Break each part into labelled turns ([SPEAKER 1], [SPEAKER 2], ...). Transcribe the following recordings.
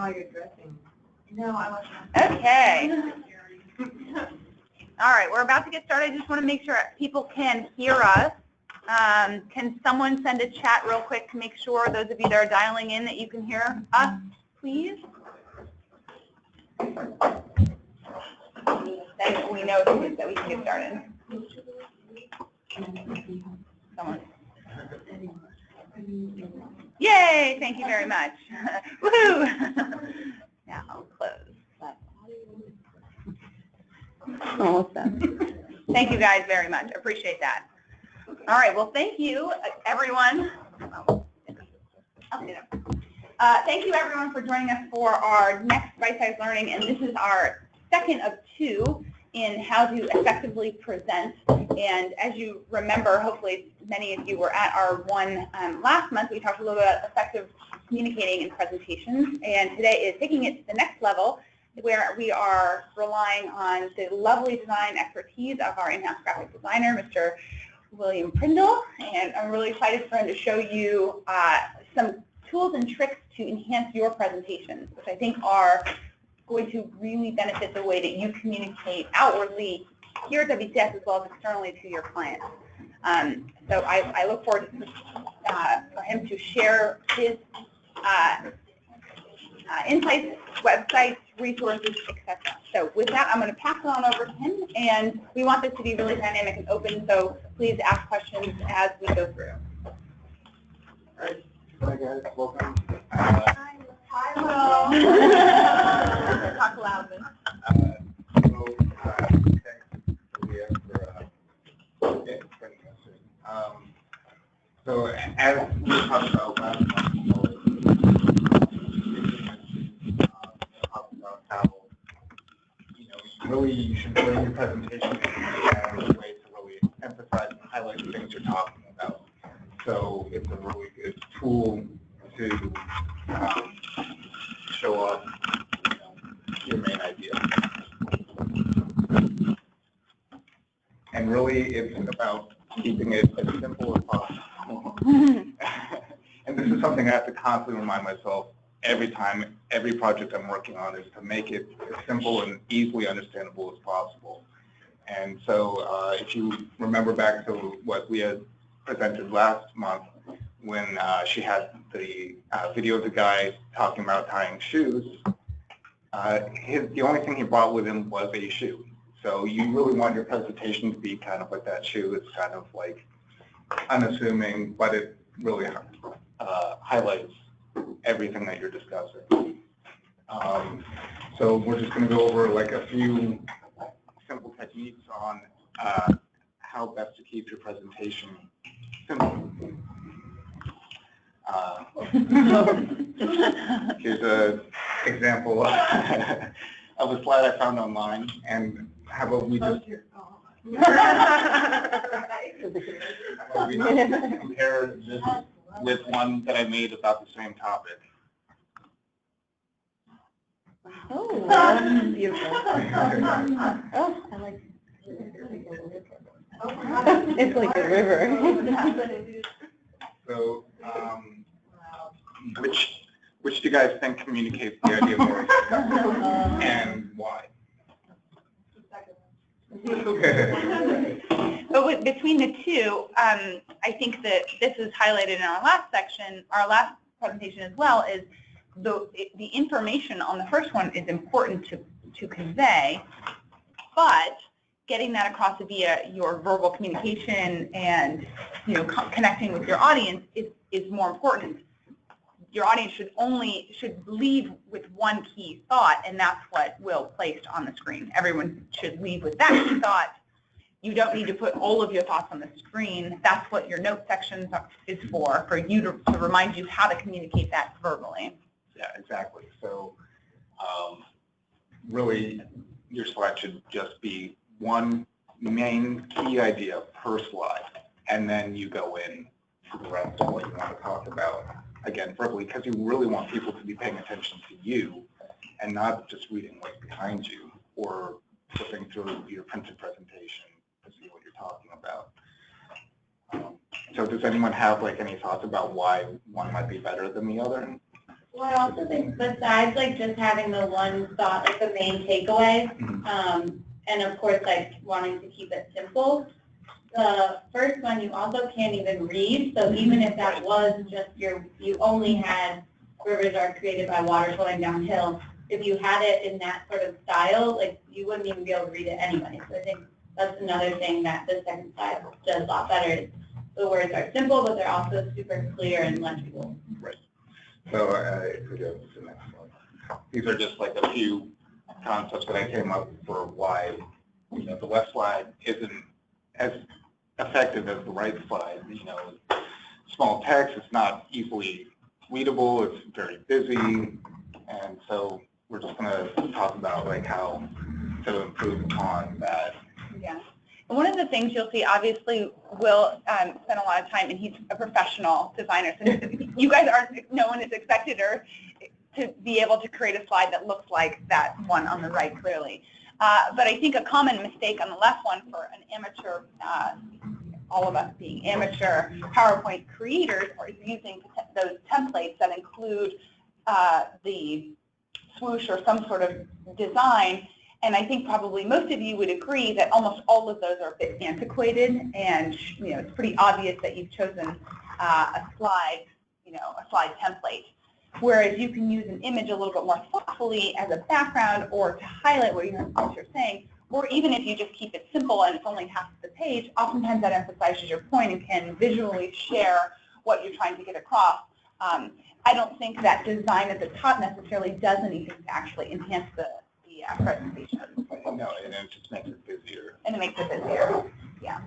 [SPEAKER 1] while you're dressing. No, I wasn't.
[SPEAKER 2] Okay. All right, we're about to get started. I just want to make sure people can hear us. Can someone send a chat real quick to make sure, those of you that are dialing in, that you can hear us, please? Then we know that we can get started. Someone. Yay, thank you very much. Woohoo! Now I'll close. Almost done. Thank you guys very much. I appreciate that. All right, well, thank you, everyone. Thank you, everyone, for joining us for our next bite-sized learning, and this is our second of two in how to effectively present. And as you remember, hopefully many of you were at our one last month. We talked a little bit about effective communicating in presentations, and today is taking it to the next level, where we are relying on the lovely design expertise of our in-house graphic designer, Mr. William Prindle, and I'm really excited for him to show you some tools and tricks to enhance your presentations, which I think are going to really benefit the way that you communicate outwardly here at WCS as well as externally to your clients. So I look forward to, for him to share his insights, websites, resources, etc. So with that, I'm going to pass it on over to him, and we want this to be really dynamic and open, so please ask questions as we go through.
[SPEAKER 3] All right. Hi, guys. Welcome.
[SPEAKER 2] Hi, Will. Talk loudly.
[SPEAKER 3] Thanks, Leah, for joining us. So as we talked about last month, how really you should bring your presentation in a way to really emphasize and highlight the things you're talking about. So it's a really good tool to show off your main idea. And really it's about keeping it as simple as possible. And this is something I have to constantly remind myself every time, every project I'm working on, is to make it as simple and easily understandable as possible. And so if you remember back to what we had presented last month, when she had the video of the guy talking about tying shoes, the only thing he brought with him was a shoe. So you really want your presentation to be kind of like that shoe. It's kind of like unassuming, but it really highlights everything that you're discussing. So we're just going to go over like a few simple techniques on how best to keep your presentation simple. Here's an example of a slide I found online, and how about we just compare this with one that I made about the same topic.
[SPEAKER 2] Oh, beautiful. Oh, I like it. It's like a river.
[SPEAKER 3] So, which do you guys think communicates the idea more effectively, and why?
[SPEAKER 2] But between the two, I think that this is highlighted in our last section, our last presentation as well, is the information on the first one is important to convey, but getting that across via your verbal communication and connecting with your audience is more important. Your audience should leave with one key thought, and that's what Will placed on the screen. Everyone should leave with that key thought. You don't need to put all of your thoughts on the screen. That's what your note section is for you to remind you how to communicate that verbally.
[SPEAKER 3] Yeah, exactly. So really, your slide should just be one main key idea per slide, and then you go in for the rest of what you want to talk about, again, verbally, because you really want people to be paying attention to you and not just reading what's behind you or flipping through your printed presentation to see what you're talking about. So does anyone have any thoughts about why one might be better than the other?
[SPEAKER 1] Well, I also think besides like just having the one thought, like the main takeaway, and of course like wanting to keep it simple, the first one you also can't even read. So even if that was just you only had rivers are created by water flowing downhill, if you had it in that sort of style, like you wouldn't even be able to read it anyway. So I think that's another thing that the second slide does a lot better. The words are simple, but they're also super clear and legible.
[SPEAKER 3] Right. So if we go to the next slide. These are just like a few concepts that I came up for why the left slide isn't as effective as the right slide. Small text, it's not easily readable, it's very busy, and so we're just going to talk about like how to improve upon that.
[SPEAKER 2] Yeah. And one of the things you'll see, obviously, Will spent a lot of time, and he's a professional designer, so you guys aren't, no one is expected to be able to create a slide that looks like that one on the right, clearly. But I think a common mistake on the left one for an amateur, all of us being amateur PowerPoint creators, are using those templates that include the swoosh or some sort of design. And I think probably most of you would agree that almost all of those are a bit antiquated, and it's pretty obvious that you've chosen a slide, a slide template. Whereas you can use an image a little bit more thoughtfully as a background or to highlight what you're saying, or even if you just keep it simple and it's only half of the page, oftentimes that emphasizes your point and can visually share what you're trying to get across. I don't think that design at the top necessarily does anything to actually enhance the presentation.
[SPEAKER 3] No, and it just makes it busier.
[SPEAKER 2] And it makes it busier, yeah.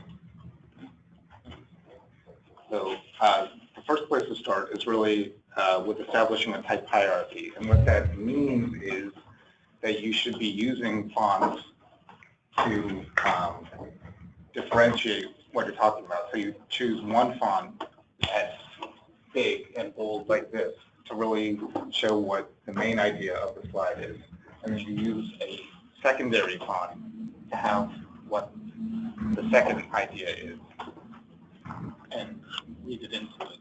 [SPEAKER 3] So the first place to start is really with establishing a type hierarchy. And what that means is that you should be using fonts to differentiate what you're talking about. So you choose one font that's big and bold like this to really show what the main idea of the slide is. And then you use a secondary font to have what the second idea is and read it into it.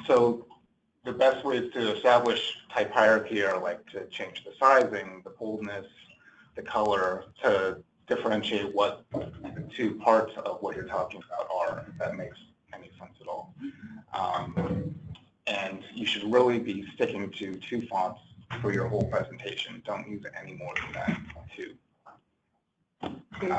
[SPEAKER 3] So the best ways to establish type hierarchy are like to change the sizing, the boldness, the color, to differentiate what the two parts of what you're talking about are, if that makes any sense at all. And you should really be sticking to 2 fonts for your whole presentation. Don't use any more than that, 2.
[SPEAKER 2] And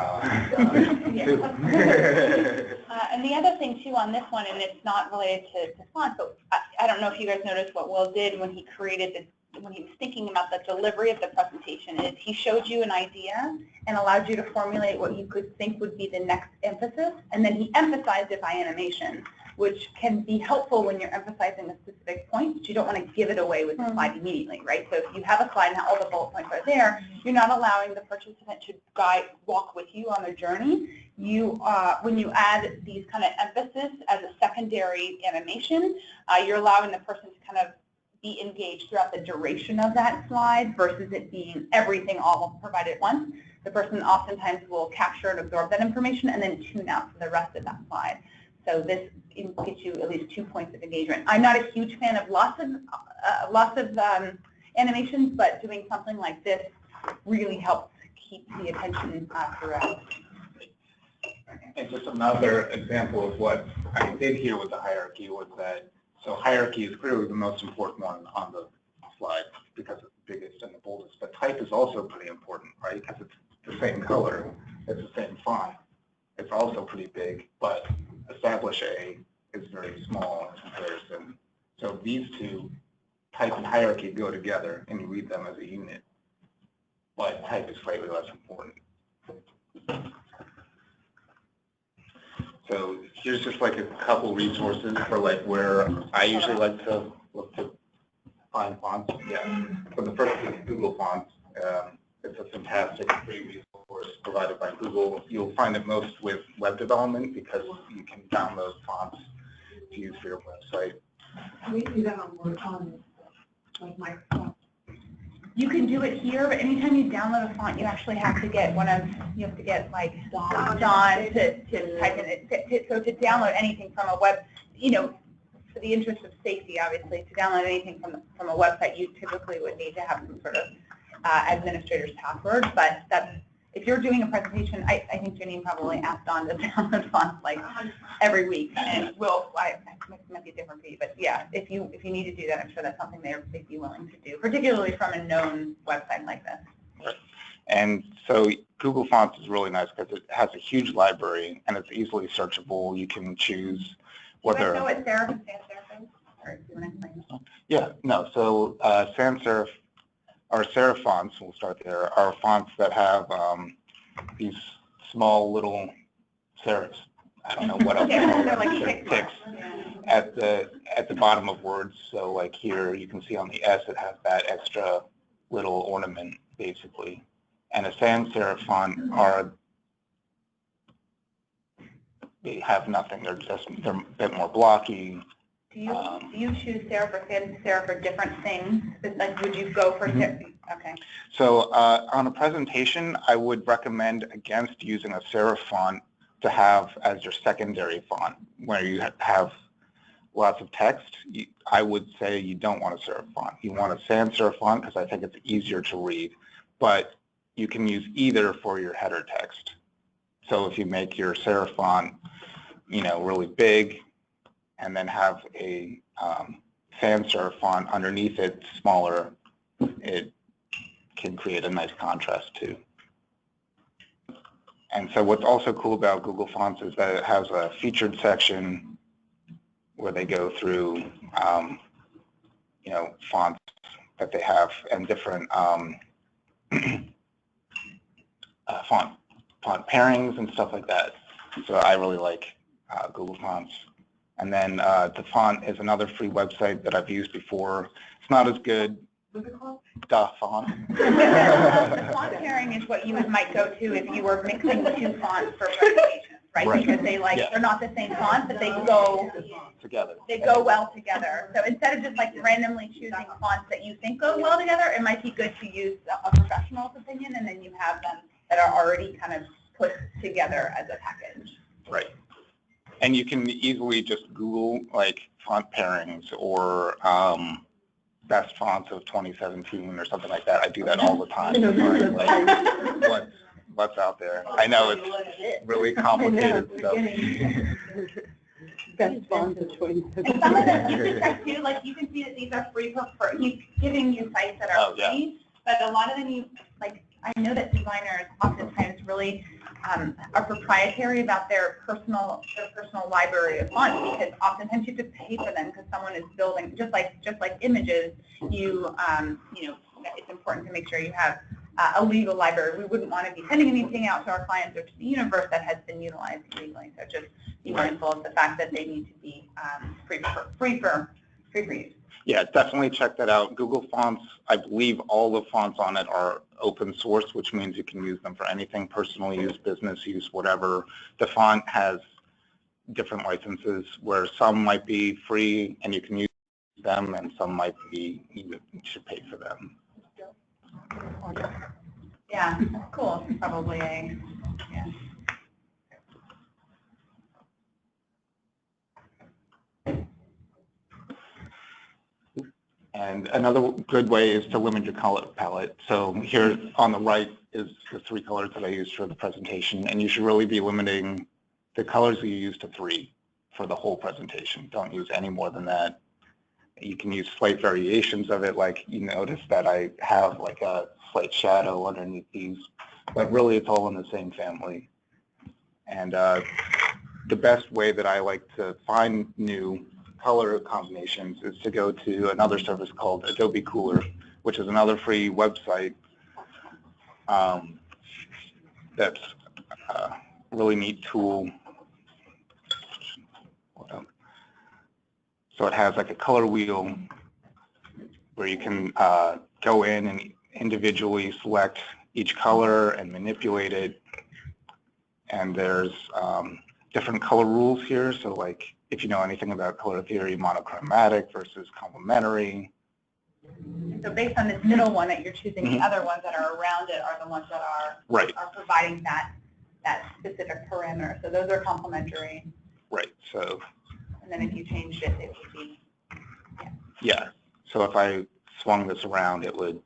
[SPEAKER 2] the other thing, too, on this one, and it's not related to font, but I don't know if you guys noticed what Will did when he created when he was thinking about the delivery of the presentation, is he showed you an idea and allowed you to formulate what you could think would be the next emphasis, and then he emphasized it by animation, which can be helpful when you're emphasizing a specific point, but you don't want to give it away with the slide immediately, right? So if you have a slide and all the bullet points are there, you're not allowing the participant to walk with you on the journey. When you add these kind of emphasis as a secondary animation, you're allowing the person to kind of be engaged throughout the duration of that slide versus it being everything all provided at once. The person oftentimes will capture and absorb that information and then tune out for the rest of that slide. So this gets you at least 2 points of engagement. I'm not a huge fan of lots of animations, but doing something like this really helps keep the attention throughout.
[SPEAKER 3] And just another example of what I did here with the hierarchy was that, so hierarchy is clearly the most important one on the slide because it's the biggest and the boldest, but type is also pretty important, right? Because it's the same color, it's the same font. It's also pretty big, but establish A is very small in comparison. So these two, type and hierarchy, go together and you read them as a unit, but type is slightly less important. So here's just like a couple resources for like where I usually like to look to find fonts. Yeah. So the first is Google Fonts. It's a fantastic free resource provided by Google. You'll find it most with web development because you can download fonts to use for your website.
[SPEAKER 1] We do that on like Microsoft.
[SPEAKER 2] You can do it here, but anytime you download a font, you actually have to get you have to get like Don to type in it. So to download anything from a web, the interest of safety, obviously, to download anything from a website, you typically would need to have some sort of administrator's password. But if you're doing a presentation, I think Janine probably asked Dawn to download fonts like every week, and it might be a different fee, but yeah, if you need to do that, I'm sure that's something they'd be willing to do, particularly from a known website like this.
[SPEAKER 3] Right. And so Google Fonts is really nice because it has a huge library and it's easily searchable. You can choose whether.
[SPEAKER 2] Do you know what serif and sans serif is? Or do you want to explain?
[SPEAKER 3] Yeah, no. So sans serif or serif fonts, we'll start there, are fonts that have these small little serifs. I don't know what else.
[SPEAKER 2] They're like
[SPEAKER 3] ticks at the bottom of words. So like here, you can see on the S, it has that extra little ornament, basically. And a sans serif font they have nothing. They're a bit more blocky.
[SPEAKER 2] Do you choose serif or sans serif for different things? Like, would you go for serif? Okay.
[SPEAKER 3] So on a presentation, I would recommend against using a serif font to have as your secondary font, where you have lots of text. I would say you don't want a serif font. You want a sans serif font because I think it's easier to read, but you can use either for your header text. So if you make your serif font, really big, and then have a sans serif font underneath it smaller, it can create a nice contrast too. And so what's also cool about Google Fonts is that it has a featured section where they go through, fonts that they have and different font pairings and stuff like that. So I really like Google Fonts. And then the font is another free website that I've used before. It's not as good.
[SPEAKER 2] What's it called?
[SPEAKER 3] Font.
[SPEAKER 2] The font pairing is what you might go to if you were mixing two fonts for presentations, right? Because they're not the same font, but they go
[SPEAKER 3] together.
[SPEAKER 2] They go well together. So instead of just like randomly choosing fonts that you think go well together, it might be good to use a professional's opinion, and then you have them that are already kind of put together as a package.
[SPEAKER 3] Right. And you can easily just Google like font pairings or best fonts of 2017 or something like that. I do that all the time. Like, what's out there? I know it's really complicated stuff.
[SPEAKER 4] Best fonts of 2017.
[SPEAKER 2] And some of them you can check too. Like you can see that these are free for he's giving you sites that are free, but a lot of them I know that designers oftentimes really are proprietary about their personal library of fonts, because oftentimes you have to pay for them because someone is building just like images. It's important to make sure you have a legal library. We wouldn't want to be sending anything out to our clients or to the universe that has been utilized illegally. So just be mindful of the fact that they need to be free for use.
[SPEAKER 3] Yeah, definitely check that out. Google Fonts, I believe all the fonts on it are open source, which means you can use them for anything, personal use, business use, whatever. The font has different licenses where some might be free and you can use them, and some might be you should pay for them.
[SPEAKER 2] Yeah, cool. Probably yeah.
[SPEAKER 3] And another good way is to limit your color palette. So here on the right is the 3 colors that I used for the presentation, and you should really be limiting the colors that you use to 3 for the whole presentation. Don't use any more than that. You can use slight variations of it, like you notice that I have like a slight shadow underneath these, but really it's all in the same family. And the best way that I like to find new color combinations is to go to another service called Adobe Cooler, which is another free website that's a really neat tool. So it has like a color wheel where you can go in and individually select each color and manipulate it. And there's different color rules here. So like if you know anything about color theory, monochromatic versus complementary.
[SPEAKER 2] So based on this middle one that you're choosing, the other ones that are around it are the ones that are providing that specific parameter. So those are complementary.
[SPEAKER 3] Right. So
[SPEAKER 2] and then if you changed it, it would be,
[SPEAKER 3] Yeah. So if I swung this around, it would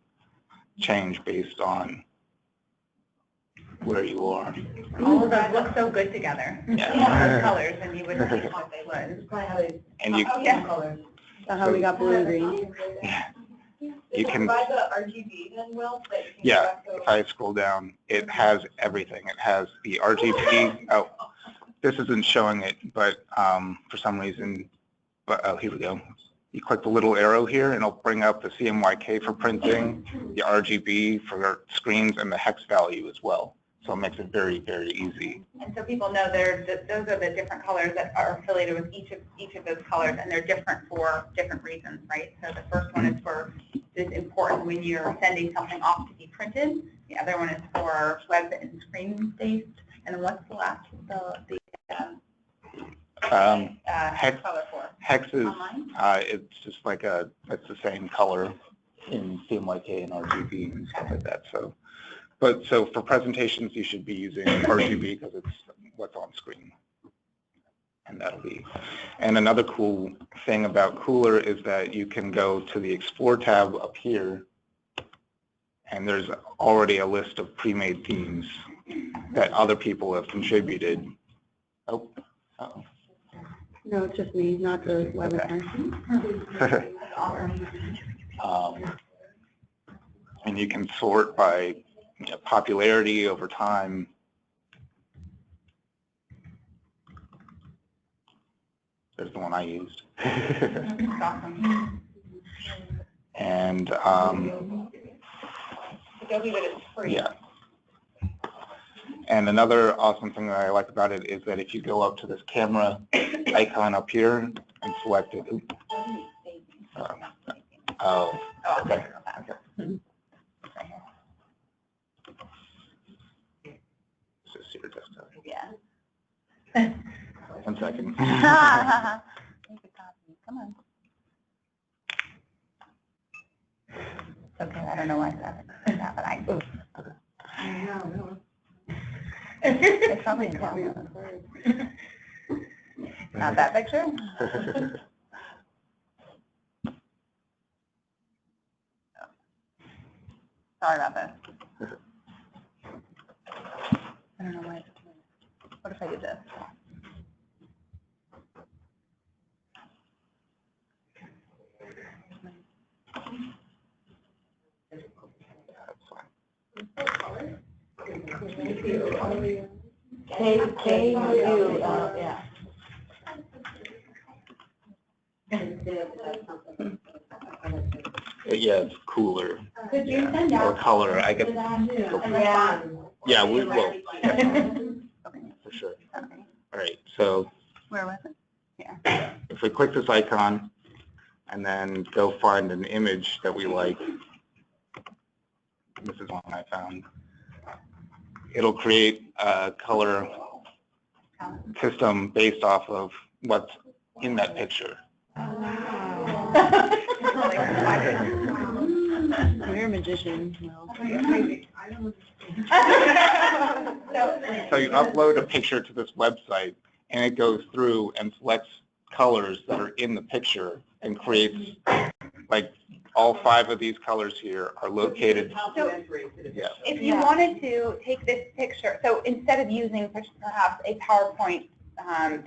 [SPEAKER 3] change based on where you are.
[SPEAKER 2] all of those look so good together.
[SPEAKER 3] Yeah.
[SPEAKER 2] Those colors, and you wouldn't think what they would.
[SPEAKER 3] And you,
[SPEAKER 2] Yeah.
[SPEAKER 4] That's how we got blue and green.
[SPEAKER 3] yeah, you can,
[SPEAKER 1] Provide the RGB then, Will? That you can
[SPEAKER 3] yeah,
[SPEAKER 1] select those?
[SPEAKER 3] if I scroll down, it has everything. It has the RGB. Oh, this isn't showing it, but for some reason, but oh, here we go. You click the little arrow here, and it'll bring up the CMYK for printing, the RGB for screens, and the hex value as well. So it makes it very, very easy.
[SPEAKER 2] And so people know those are the different colors that are affiliated with each of those colors, and they're different for different reasons, right? So the first one is for, it's important when you're sending something off to be printed. The other one is for web and screen based. And then what's the last?
[SPEAKER 3] Hex,
[SPEAKER 2] color for?
[SPEAKER 3] hex is,
[SPEAKER 2] Online?
[SPEAKER 3] it's just like it's the same color in CMYK and RGB and stuff like that. So for presentations, you should be using RGB because it's what's on screen. And that'll be. And another cool thing about Cooler is that you can go to the Explore tab up here, and there's already a list of pre-made themes that other people have contributed. Oh, uh-oh.
[SPEAKER 4] No, it's just me, not the webinar.
[SPEAKER 3] And you can sort by popularity over time. There's the one I used.
[SPEAKER 2] Awesome.
[SPEAKER 3] And
[SPEAKER 2] Adobe, but it's free.
[SPEAKER 3] yeah. And another awesome thing that I like about it is that if you go up to this camera icon up here and select it. Oh, okay. Just see your desktop.
[SPEAKER 2] Yeah.
[SPEAKER 3] 1 second.
[SPEAKER 2] Make a copy. Come on. Okay, I don't know why that, but I. It's probably in town. Not that picture? Sorry about this. I don't know why. What if I did this?
[SPEAKER 4] Yeah.
[SPEAKER 3] Yeah, it's Cooler.
[SPEAKER 1] Could you send out?
[SPEAKER 3] Or color. I get.
[SPEAKER 1] Yeah.
[SPEAKER 3] Yeah, we will. For sure. All right. So
[SPEAKER 2] Where was it? Yeah.
[SPEAKER 3] if we click this icon and then go find an image that we like, this is one I found. It'll create a color system based off of what's in that picture.
[SPEAKER 4] You're a magician.
[SPEAKER 3] So you upload a picture to this website, and it goes through and selects colors that are in the picture and creates, like, all 5 of these colors here are located. Yeah.
[SPEAKER 2] If you wanted to take this picture, so instead of using perhaps a PowerPoint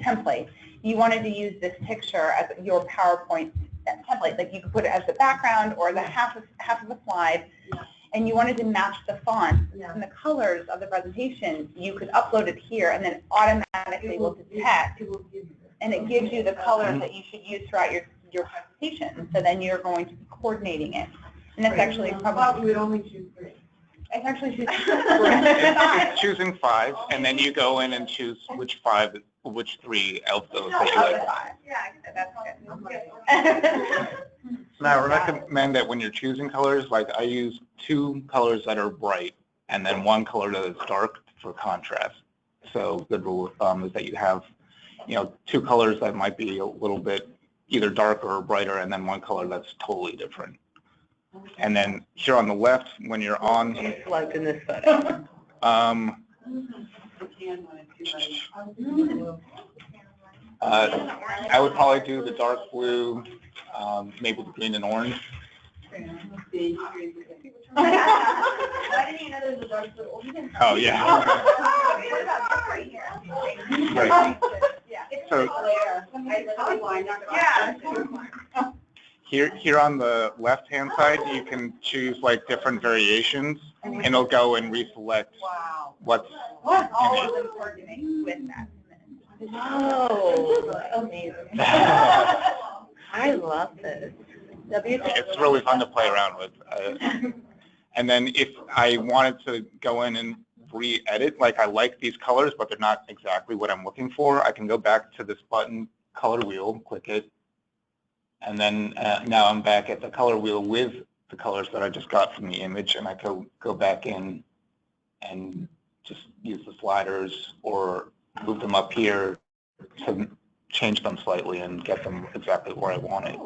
[SPEAKER 2] template, you wanted to use this picture as your PowerPoint template, like you could put it as the background or the half of the slide, and you wanted to match the font and the colors of the presentation, you could upload it here, and then automatically will detect, and it gives you the colors that you should use throughout your presentation. So then you're going to be coordinating it, and that's actually probably.
[SPEAKER 1] We would only choose 3.
[SPEAKER 2] It's actually
[SPEAKER 3] It's choosing 5, and then you go in and choose which 3 of those that you like.
[SPEAKER 2] Yeah, that's good.
[SPEAKER 3] Now, I recommend that when you're choosing colors, like I use 2 colors that are bright, and then 1 color that is dark for contrast. So the rule of thumb is that you have, 2 colors that might be a little bit either darker or brighter, and then 1 color that's totally different. And then here on the left, when you're on,
[SPEAKER 4] Like in this photo.
[SPEAKER 3] I would probably do the dark blue, maybe the green and orange.
[SPEAKER 2] Why didn't you know there was a dark blue?
[SPEAKER 3] Oh, yeah.
[SPEAKER 2] What about this right here?
[SPEAKER 3] Right.
[SPEAKER 2] Yeah.
[SPEAKER 3] So here on the left-hand side, you can choose like different variations, and it'll go and reselect what's
[SPEAKER 2] What all
[SPEAKER 3] in
[SPEAKER 2] of
[SPEAKER 3] it.
[SPEAKER 2] them coordinate with that.
[SPEAKER 4] Oh, amazing. I love this.
[SPEAKER 3] It's really fun to play around with. And then if I wanted to go in and re-edit, like I like these colors, but they're not exactly what I'm looking for, I can go back to this button, color wheel, click it, and then now I'm back at the color wheel with the colors that I just got from the image, and I go back in and just use the sliders or move them up here to change them slightly and get them exactly where I want it.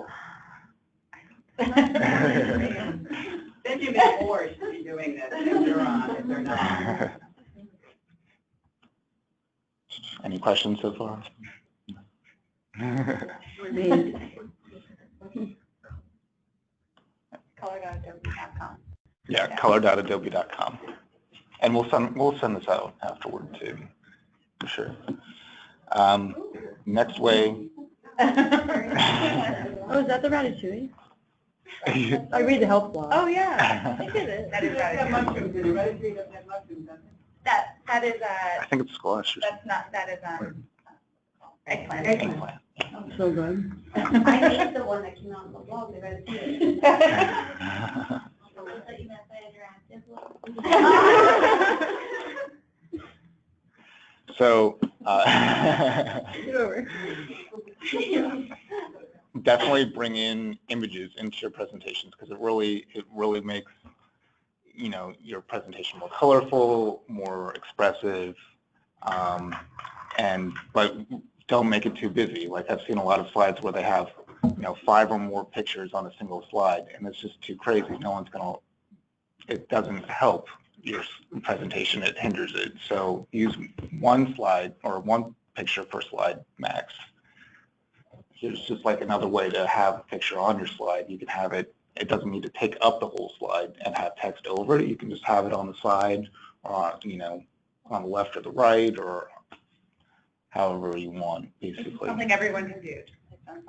[SPEAKER 5] Then you've been forced to be doing this if you're on, if they're not.
[SPEAKER 3] Any questions so far?
[SPEAKER 2] Color.adobe.com.
[SPEAKER 3] Yeah, color.adobe.com. And we'll send this out afterward too, for sure. Next way.
[SPEAKER 4] Oh, is that the Ratatouille? I read the help blog.
[SPEAKER 2] Oh, yeah. I did it. That is
[SPEAKER 5] Mushrooms in it, right? It doesn't have mushrooms, does it?
[SPEAKER 2] that is
[SPEAKER 3] I think it's squash or
[SPEAKER 2] that's not, that is eggplant.
[SPEAKER 3] something. Eggplant.
[SPEAKER 4] So good.
[SPEAKER 1] I hate the one that came out on the blog, the Ratatouille. I'll let you know if I interactive.
[SPEAKER 3] So
[SPEAKER 4] Get over.
[SPEAKER 3] definitely bring in images into your presentations, because it really makes, you know, your presentation more colorful, more expressive, but don't make it too busy. Like I've seen a lot of slides where they have, you know, 5 or more pictures on a single slide, and it's just too crazy. It doesn't help your presentation, it hinders it. So use one slide or one picture per slide max. Here's just like another way to have a picture on your slide. You can have it doesn't need to take up the whole slide and have text over it. You can just have it on the side, or, you know, on the left or the right, or however you want, basically.
[SPEAKER 2] Something everyone can do.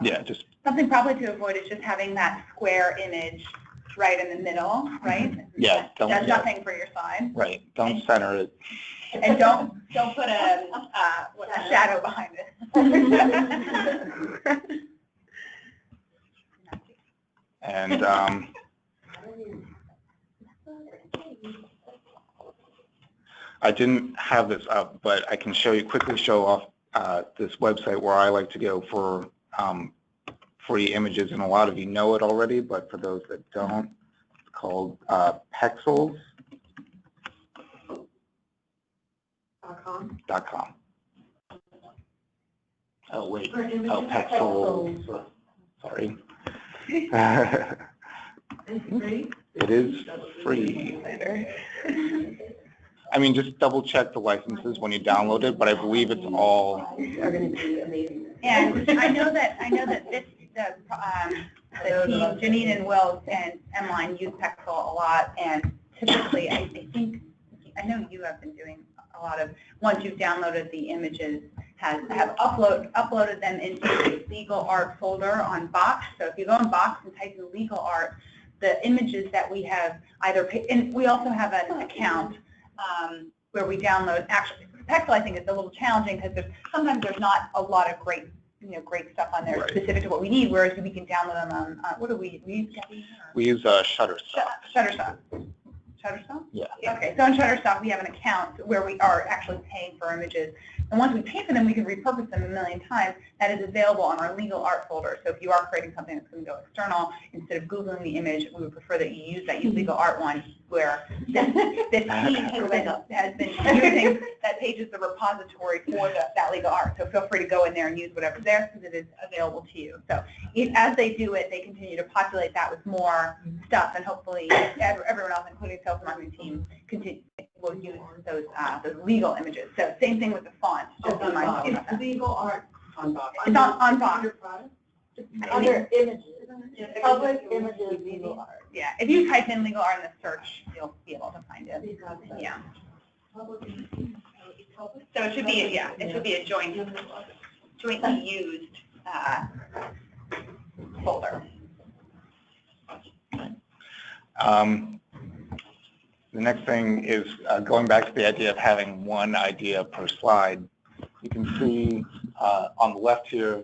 [SPEAKER 3] Yeah, just
[SPEAKER 2] Something probably to avoid is just having that square image right in the middle, right?
[SPEAKER 3] Yeah, don't-
[SPEAKER 2] Does
[SPEAKER 3] yeah.
[SPEAKER 2] nothing for your slide.
[SPEAKER 3] right. Don't center it.
[SPEAKER 2] And don't put a shadow behind it.
[SPEAKER 3] And I didn't have this up, but I can quickly show off this website where I like to go for free images, and a lot of you know it already, but for those that don't, it's called pexels.com. Oh, wait. Oh, Pexels. Sorry. It is free. I mean, just double check the licenses when you download it, but I believe it's all.
[SPEAKER 2] And I know that this the team, Janine and Wills and Emmeline use Pexel a lot, and typically I know you have been doing a lot of, once you've downloaded the images, have uploaded them into the legal art folder on Box. So if you go in Box and type in legal art, the images that we have and we also have an account where we download, actually, Pexel I think is a little challenging because sometimes there's not a lot of great stuff on there specific to what we need, whereas we can download them on, what do we use?
[SPEAKER 3] We use Shutterstock.
[SPEAKER 2] Shutterstock.
[SPEAKER 3] Yeah.
[SPEAKER 2] Okay, so on Shutterstock we have an account where we are actually paying for images, and once we pay for them we can repurpose them a million times. That is available on our legal art folder. So if you are creating something that's going to go external, instead of Googling the image, we would prefer that you use that legal art one, where this team has been using that page as the repository for that legal art. So feel free to go in there and use whatever's there because it is available to you. So as they do it, they continue to populate that with more stuff, and hopefully everyone else, including sales and marketing team, will use those legal images. So same thing with the font. Just
[SPEAKER 5] Legal art. On Box.
[SPEAKER 2] It's on Box.
[SPEAKER 4] Under images, public images, legal art.
[SPEAKER 2] Yeah, if you type in legal art in the search, you'll be able to find it. Yeah. So it should be, yeah, it should be a jointly used folder.
[SPEAKER 3] The next thing is going back to the idea of having one idea per slide. You can see on the left here,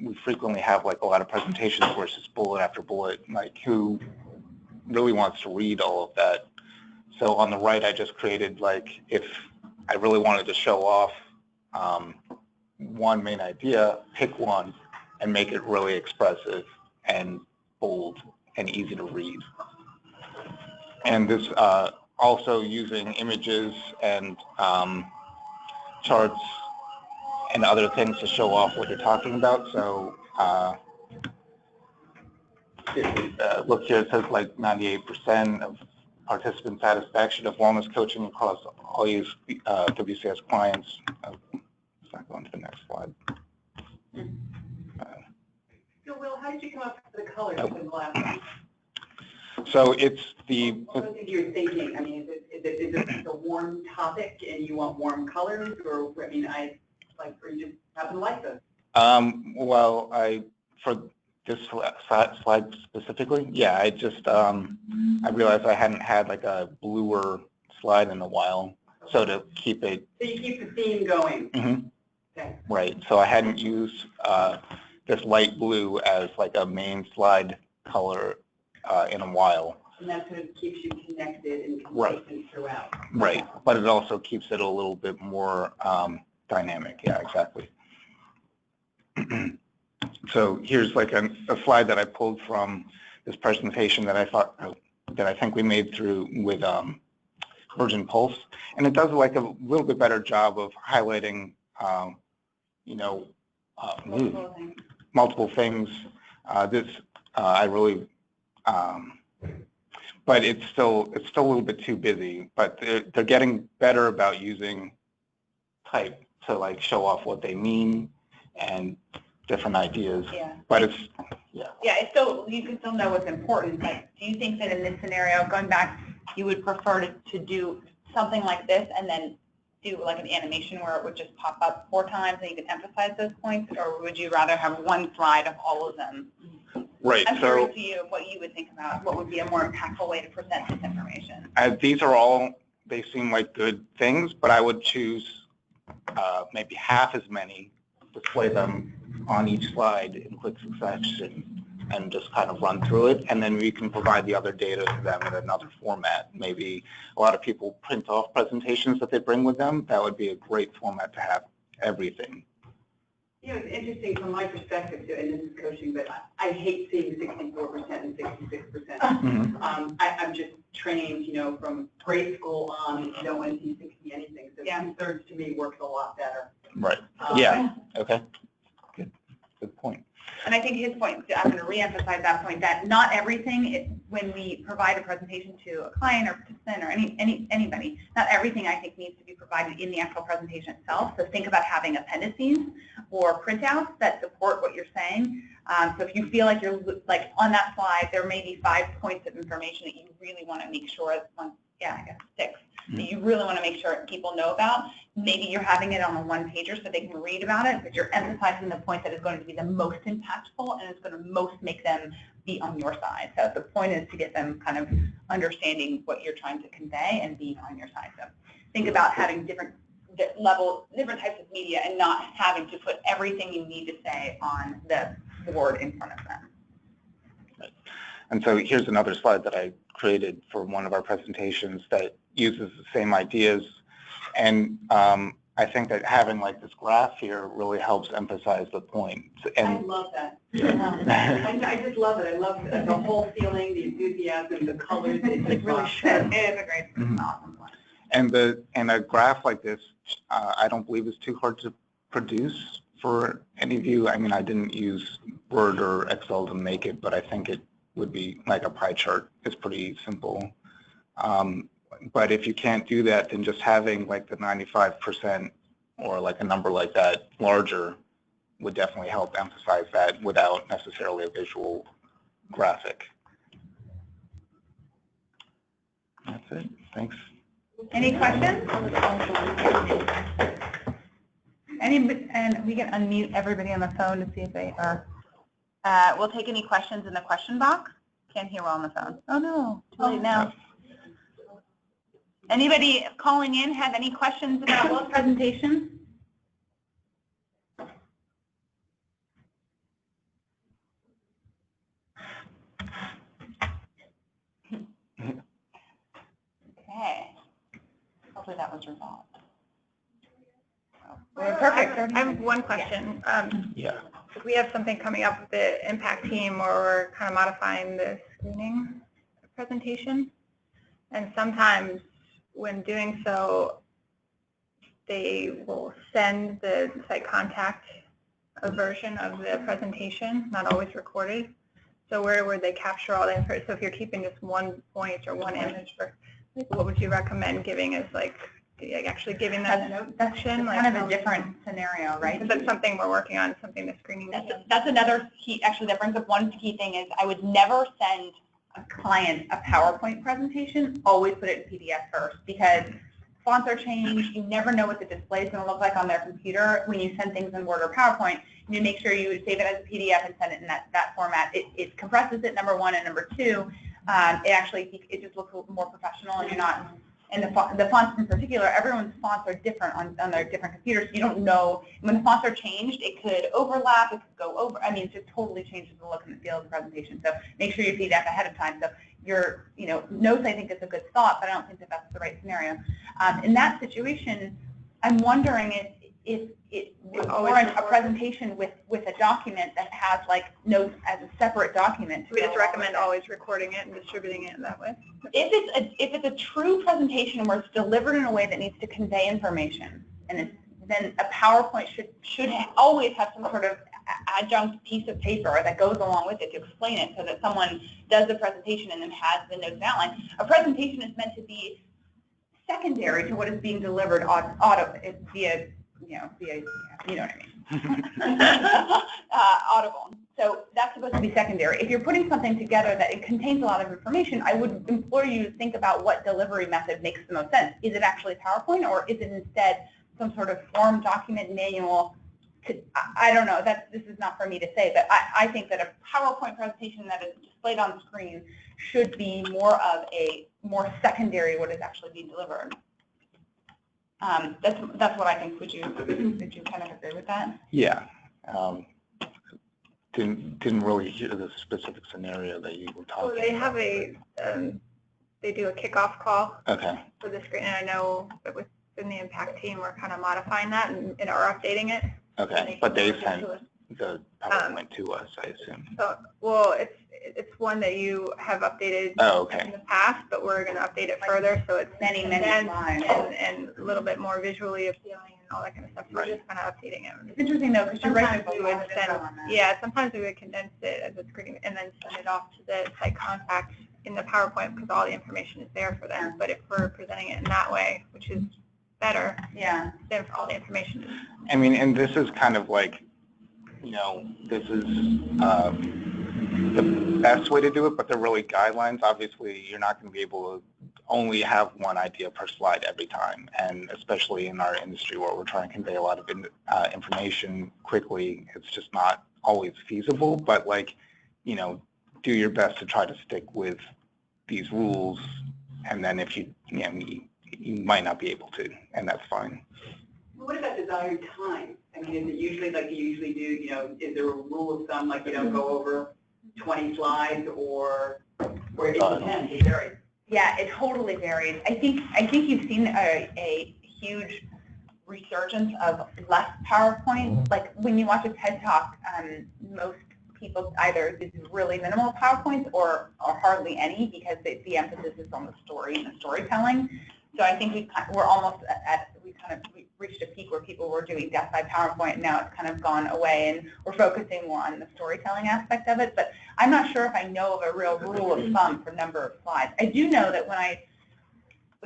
[SPEAKER 3] we frequently have like a lot of presentations where it's just bullet after bullet, like who really wants to read all of that. So on the right, I just created like if I really wanted to show off one main idea, pick one and make it really expressive and bold and easy to read. And this also using images and charts and other things to show off what you're talking about. So look here, it says like 98% of participant satisfaction of wellness coaching across all these WCS clients. Let's not go on to the next slide.
[SPEAKER 5] So, Will, how did you come up with the colors in the last one?
[SPEAKER 3] So it's the...
[SPEAKER 5] What was your thinking? I mean, is it a warm topic and you want warm colors, or I mean, or you just happen to like those?
[SPEAKER 3] Well, for this slide specifically, yeah, I just I realized I hadn't had like a bluer slide in a while, so to keep it.
[SPEAKER 5] So you keep the theme going.
[SPEAKER 3] Mm-hmm.
[SPEAKER 5] Okay.
[SPEAKER 3] Right. So I hadn't used this light blue as like a main slide color in a while.
[SPEAKER 5] And that sort of keeps you connected and consistent throughout.
[SPEAKER 3] Right. But it also keeps it a little bit more dynamic. Yeah, exactly. So here's like a slide that I pulled from this presentation that I think we made with Virgin Pulse, and it does like a little bit better job of highlighting, multiple things. I really, but it's still a little bit too busy. But they're getting better about using type to like show off what they mean and different ideas.
[SPEAKER 2] Yeah.
[SPEAKER 3] But it's
[SPEAKER 2] it's still, you can still know what's important. Like, do you think that in this scenario, going back, you would prefer to do something like this and then do like an animation where it would just pop up 4 times and you can emphasize those points, or would you rather have one slide of all of them?
[SPEAKER 3] right.
[SPEAKER 2] I'm
[SPEAKER 3] So
[SPEAKER 2] curious to you what you would think about what would be a more impactful way to present this information.
[SPEAKER 3] these are all, they seem like good things, but I would choose maybe half as many, display them on each slide in quick succession and just kind of run through it, and then we can provide the other data to them in another format. Maybe a lot of people print off presentations that they bring with them. That would be a great format to have everything.
[SPEAKER 5] You know, it's interesting from my perspective too, and this is coaching, but I hate seeing 64% and 66%.
[SPEAKER 3] Mm-hmm.
[SPEAKER 5] I'm just trained, from grade school on, you don't want to see 60 anything. So 2/3 to me works a lot better.
[SPEAKER 3] Right. Yeah. Okay. Good point.
[SPEAKER 2] And I think his point, I'm going to reemphasize that point, that not everything, when we provide a presentation to a client or participant or anybody, not everything I think needs to be provided in the actual presentation itself. So think about having appendices or printouts that support what you're saying. So if you feel like you're, like on that slide, there may be 5 points of information that you really want to make sure, I guess 6, that you really want to make sure people know about. Maybe you're having it on a 1-pager so they can read about it, but you're emphasizing the point that is going to be the most impactful and it's going to most make them be on your side. So the point is to get them kind of understanding what you're trying to convey and being on your side. So think about having different types of media and not having to put everything you need to say on the board in front of them.
[SPEAKER 3] Right. And so here's another slide that I created for one of our presentations that uses the same ideas. And I think that having like this graph here really helps emphasize the point. And
[SPEAKER 5] I love that. I just love it. I love the whole feeling, the enthusiasm, the colors. It's like really sharp.
[SPEAKER 2] It is a great, awesome one.
[SPEAKER 3] And a graph like this, I don't believe is too hard to produce for any of you. I mean, I didn't use Word or Excel to make it, but I think it would be like a pie chart. It's pretty simple. But if you can't do that, then just having like the 95% or like a number like that larger would definitely help emphasize that without necessarily a visual graphic. That's it. Thanks.
[SPEAKER 2] Any questions? And we can unmute everybody on the phone to see if they are. We'll take any questions in the question box. Can't hear well on the phone. Oh no, too late now. Anybody calling in have any questions about Will's presentation? Okay. Hopefully that was resolved. Perfect. I have one question.
[SPEAKER 3] Yeah.
[SPEAKER 2] We have something coming up with the impact team where we're kind of modifying the screening presentation. And sometimes when doing so, they will send the site contact a version of the presentation, not always recorded. So where would they capture all the information? So if you're keeping just one point or one image, for what would you recommend giving as like actually giving that note section?
[SPEAKER 6] That's kind of a different scenario, right?
[SPEAKER 2] That's something we're working on, something the screening.
[SPEAKER 6] That's another key, actually that brings up one key thing is I would never send a client a PowerPoint presentation, always put it in PDF first because fonts are changed, you never know what the display is going to look like on their computer when you send things in Word or PowerPoint. You make sure you save it as a PDF and send it in that format. It compresses it, number one, and number two, it just looks a little more professional and you're not. And the fonts in particular, everyone's fonts are different on their different computers. You don't know when the fonts are changed. It could overlap. It could go over. I mean, it just totally changes the look and the feel of the presentation. So make sure you see that ahead of time. So your notes, I think, is a good thought, but I don't think that that's the right scenario. In that situation, I'm wondering if it would warrant a presentation with a document that has like notes as a separate document.
[SPEAKER 2] We just recommend always recording it and distributing it that way.
[SPEAKER 6] If it's a true presentation where it's delivered in a way that needs to convey information, and then a PowerPoint should always have some sort of adjunct piece of paper that goes along with it to explain it, so that someone does the presentation and then has the notes and outline. A presentation is meant to be secondary to what is being delivered via you know what I mean. Audible. So that's supposed to be secondary. If you're putting something together that it contains a lot of information, I would implore you to think about what delivery method makes the most sense. Is it actually PowerPoint, or is it instead some sort of form document manual? I don't know. This is not for me to say, but I think that a PowerPoint presentation that is displayed on the screen should be more secondary what is actually being delivered. That's what I think. Would you kind of agree with that?
[SPEAKER 3] Yeah. Didn't really hear the specific scenario that you were talking about.
[SPEAKER 2] Well, they have they do a kickoff call for the screen, and I know that within the impact team we're kind of modifying that and are updating it.
[SPEAKER 3] Okay, but they sent the PowerPoint to us, I assume.
[SPEAKER 2] So, well, it's one that you have updated in the past, but we're going to update it further, so it's
[SPEAKER 6] many
[SPEAKER 2] slides and a little bit more visually appealing and all that kind of stuff. So we're just kind of updating it.
[SPEAKER 6] It's interesting though, because you're right.
[SPEAKER 2] Sometimes we would condense it as a screen and then send it off to the site contact in the PowerPoint because all the information is there for them. But if we're presenting it in that way, which is better, then all the information is.
[SPEAKER 3] I mean, and this is kind of like, this is the best way to do it, but they're really guidelines. Obviously, you're not going to be able to only have one idea per slide every time, and especially in our industry where we're trying to convey a lot of information quickly, it's just not always feasible. But do your best to try to stick with these rules, and then if you might not be able to, and that's fine.
[SPEAKER 5] What about desired time? I mean, is it usually like you usually do, is there a rule of thumb, like you don't go over 20 slides or it depends, it varies?
[SPEAKER 6] Yeah, it totally varies. I think you've seen a huge resurgence of less PowerPoint. Like when you watch a TED Talk, most people either do really minimal PowerPoints or hardly any because the emphasis is on the story and the storytelling. So I think we're almost we reached a peak where people were doing death by PowerPoint, and now it's kind of gone away, and we're focusing more on the storytelling aspect of it. But I'm not sure if I know of a real rule of thumb for number of slides. I do know that when I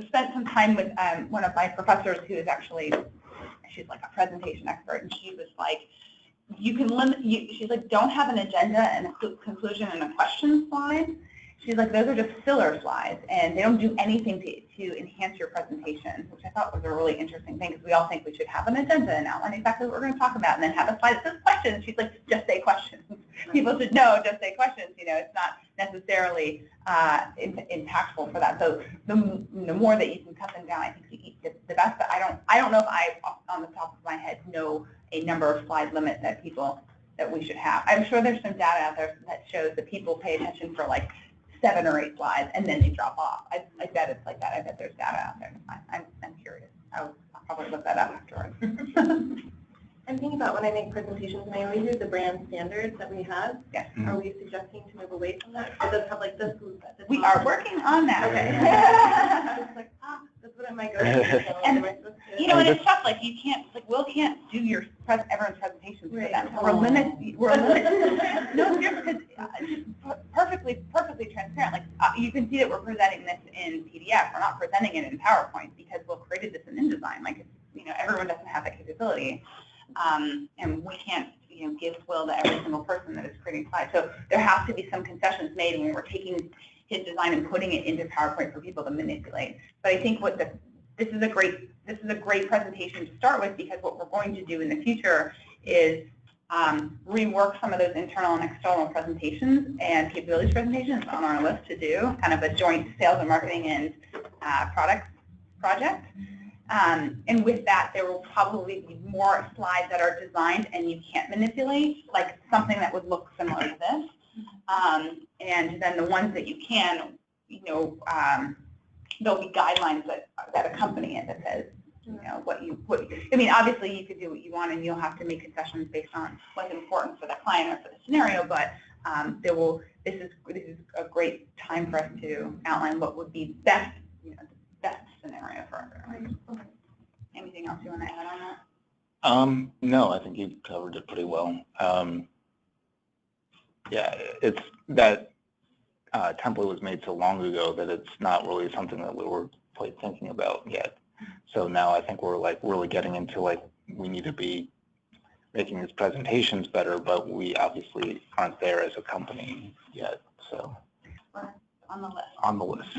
[SPEAKER 6] spent some time with one of my professors who is actually she's like a presentation expert, and she was like, you can limit, she's like, don't have an agenda and a conclusion and a question slide. She's like, those are just filler slides, and they don't do anything to enhance your presentation, which I thought was a really interesting thing, because we all think we should have an agenda and outline exactly what we're going to talk about, and then have a slide that says questions. She's like, just say questions. People should know, just say questions. You know, it's not necessarily impactful for that. So the more that you can cut them down, I think the best. But I don't know if I, on the top of my head, know a number of slide limit that we should have. I'm sure there's some data out there that shows that people pay attention for like 7 or 8 slides, and then they drop off. I bet it's like that. I bet there's data out there. I'm curious. I'll probably look that up afterwards.
[SPEAKER 4] I'm thinking about when I make presentations, and I always use the brand standards that we have.
[SPEAKER 6] Yes.
[SPEAKER 4] Are we suggesting to move away from that? It does have like this group at the top.
[SPEAKER 6] We are working on that.
[SPEAKER 4] Okay. I was like, that's what I might go to. So
[SPEAKER 6] And,
[SPEAKER 4] am I supposed to-
[SPEAKER 6] you know, and it's tough. Like you can't, like Will can't do everyone's presentations for them. We're limited. No, seriously, because perfectly transparent. Like you can see that we're presenting this in PDF. We're not presenting it in PowerPoint because Will created this in InDesign. Like, you know, everyone doesn't have that capability. And we can't, you know, give Will to every single person that is creating slides. So there has to be some concessions made when we're taking his design and putting it into PowerPoint for people to manipulate. But I think this is a great presentation to start with, because what we're going to do in the future is rework some of those internal and external presentations and capabilities presentations on our list to do, kind of a joint sales and marketing and product project. And with that, there will probably be more slides that are designed and you can't manipulate, like something that would look similar to this. And then the ones that you can, you know, there'll be guidelines that accompany it that says, you know, I mean, obviously you could do what you want and you'll have to make concessions based on what's important for the client or for the scenario, but this is a great time for us to outline what would be best, you know, best scenario for everyone. Anything else you want to add on that?
[SPEAKER 3] No, I think you covered it pretty well. Yeah, it's that template was made so long ago that it's not really something that we were quite thinking about yet. So now I think we're like really getting into like we need to be making these presentations better, but we obviously aren't there as a company yet. So
[SPEAKER 6] On the list.
[SPEAKER 3] on the list.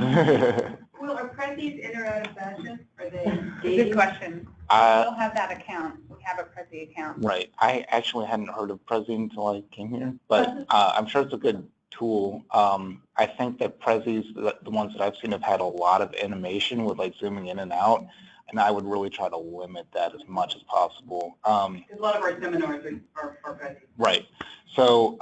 [SPEAKER 5] Well, are Prezzies in or out of fashion? Are they
[SPEAKER 6] Good
[SPEAKER 5] dating?
[SPEAKER 6] question. We'll have that account. We have a Prezi account.
[SPEAKER 3] Right. I actually hadn't heard of Prezi until I came here, but I'm sure it's a good tool. I think that Prezzies, the ones that I've seen, have had a lot of animation with like zooming in and out, and I would really try to limit that as much as possible.
[SPEAKER 5] Because a lot of our seminars are Prezzies.
[SPEAKER 3] Right. So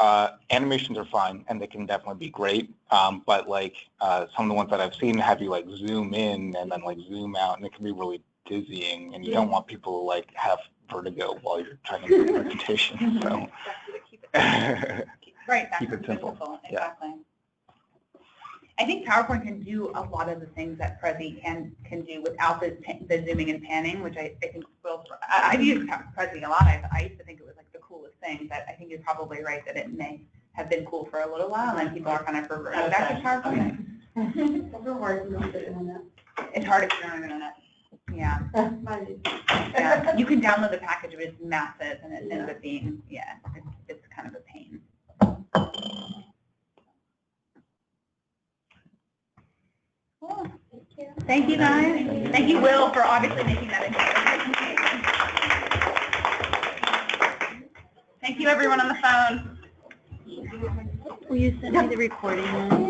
[SPEAKER 3] animations are fine, and they can definitely be great, but like some of the ones that I've seen have you like zoom in and then like zoom out, and it can be really dizzying, and you don't want people to like have vertigo while you're trying to do a presentation. So
[SPEAKER 6] Right, that's
[SPEAKER 3] keep it simple.
[SPEAKER 6] Exactly. I think PowerPoint can do a lot of the things that Prezi can do without the zooming and panning, which I think will. I've used Prezi a lot. I used to think it was like the coolest thing, but I think you're probably right that it may have been cool for a little while, and then people are kind of reverting back to PowerPoint. It's hard if you're on the internet. Yeah. Yeah. You can download the package, but it's massive, and it ends up being, it's kind of a pain. Cool. Thank you, guys. Thank you, Will, for obviously making that into a presentation. Thank you, everyone on the phone.
[SPEAKER 4] Will you send me the recording then?